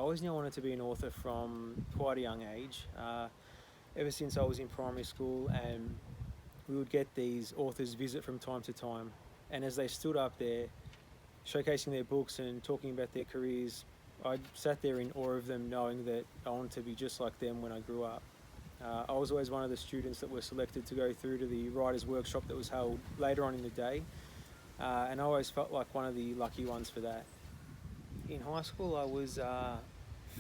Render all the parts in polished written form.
always knew I wanted to be an author from quite a young age. Ever since I was in primary school, and we would get these authors visit from time to time, and as they stood up there showcasing their books and talking about their careers, I sat there in awe of them, knowing that I wanted to be just like them when I grew up. I was always one of the students that were selected to go through to the writer's workshop that was held later on in the day, and I always felt like one of the lucky ones for that. In high school, I was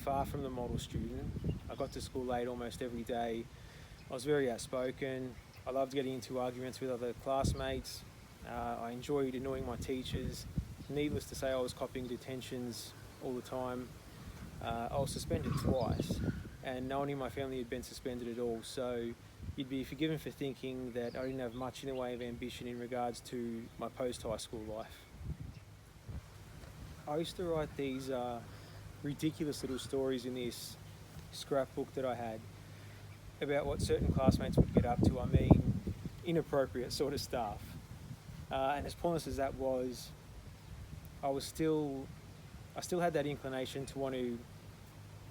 far from the model student. I got to school late almost every day. I was very outspoken. I loved getting into arguments with other classmates. I enjoyed annoying my teachers. Needless to say, I was copying detentions all the time. I was suspended twice, and no one in my family had been suspended at all, so you'd be forgiven for thinking that I didn't have much in the way of ambition in regards to my post-high school life. I used to write these ridiculous little stories in this scrapbook that I had about what certain classmates would get up to. I mean, inappropriate sort of stuff. And as pointless as that was, I still had that inclination to want to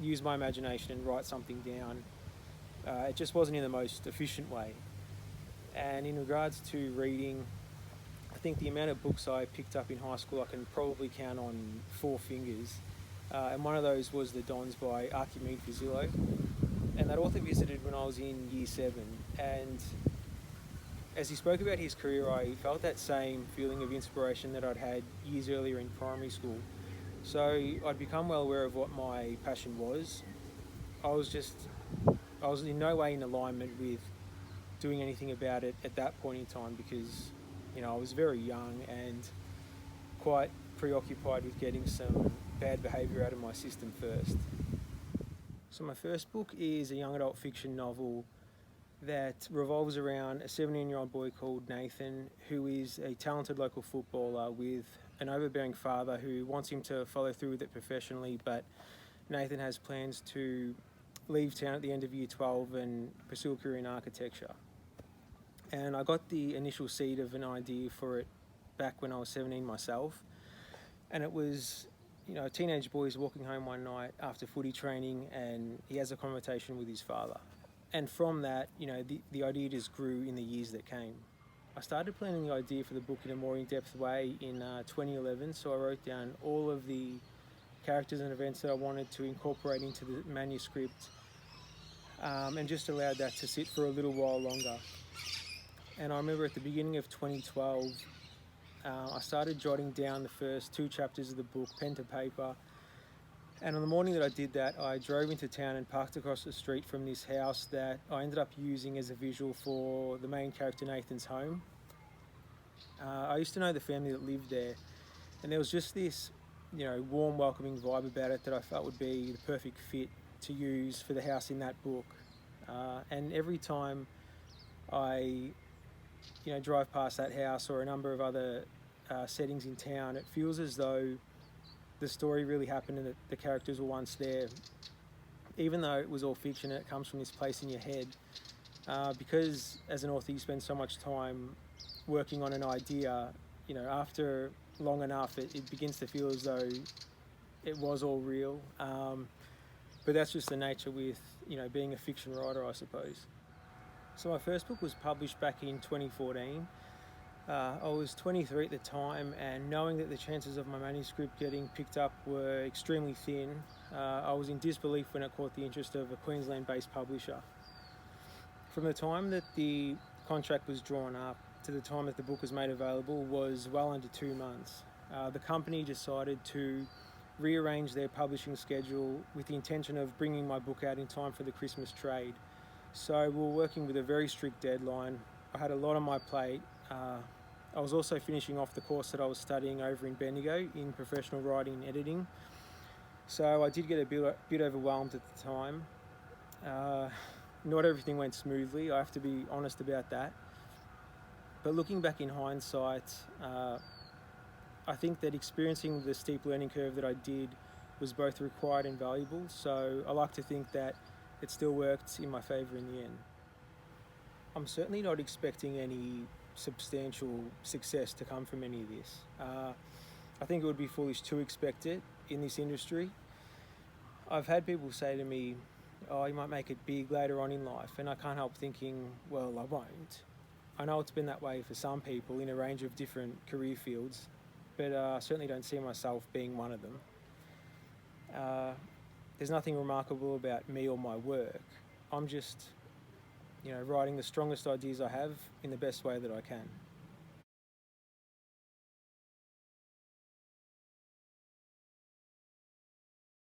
use my imagination and write something down. It just wasn't in the most efficient way. And in regards to reading, I think the amount of books I picked up in high school I can probably count on 4 fingers. And one of those was The Dons by Archimede Fazillo. And that author visited when I was in year 7. And as he spoke about his career, I felt that same feeling of inspiration that I'd had years earlier in primary school. So I'd become well aware of what my passion was. I was in no way in alignment with doing anything about it at that point in time, because I was very young and quite preoccupied with getting some bad behaviour out of my system first. So my first book is a young adult fiction novel that revolves around a 17-year-old boy called Nathan, who is a talented local footballer with an overbearing father who wants him to follow through with it professionally, but Nathan has plans to leave town at the end of year 12 and pursue a career in architecture. And I got the initial seed of an idea for it back when I was 17 myself, and it was a teenage boy is walking home one night after footy training, and he has a conversation with his father. And from that, the idea just grew in the years that came. I started planning the idea for the book in a more in-depth way in 2011, so I wrote down all of the characters and events that I wanted to incorporate into the manuscript, and just allowed that to sit for a little while longer. And I remember at the beginning of 2012, I started jotting down the first 2 chapters of the book, pen to paper. And on the morning that I did that, I drove into town and parked across the street from this house that I ended up using as a visual for the main character Nathan's home. I used to know the family that lived there, and there was just this, warm, welcoming vibe about it that I felt would be the perfect fit to use for the house in that book. And every time I drive past that house or a number of other settings in town, it feels as though the story really happened and that the characters were once there. Even though it was all fiction, it comes from this place in your head. Because as an author you spend so much time working on an idea, after long enough it begins to feel as though it was all real. But that's just the nature with being a fiction writer, I suppose. So my first book was published back in 2014. I was 23 at the time, and knowing that the chances of my manuscript getting picked up were extremely thin, I was in disbelief when it caught the interest of a Queensland-based publisher. From the time that the contract was drawn up to the time that the book was made available was well under 2 months. The company decided to rearrange their publishing schedule with the intention of bringing my book out in time for the Christmas trade. So we were working with a very strict deadline. I had a lot on my plate. I was also finishing off the course that I was studying over in Bendigo in professional writing and editing. So I did get a bit overwhelmed at the time. Not everything went smoothly, I have to be honest about that. But looking back in hindsight, I think that experiencing the steep learning curve that I did was both required and valuable. So I like to think that it still worked in my favour in the end. I'm certainly not expecting any substantial success to come from any of this. I think it would be foolish to expect it in this industry. I've had people say to me, "Oh, you might make it big later on in life," and I can't help thinking, well, I won't. I know it's been that way for some people in a range of different career fields, but I certainly don't see myself being one of them. Uh, there's nothing remarkable about me or my work. I'm just, writing the strongest ideas I have in the best way that I can.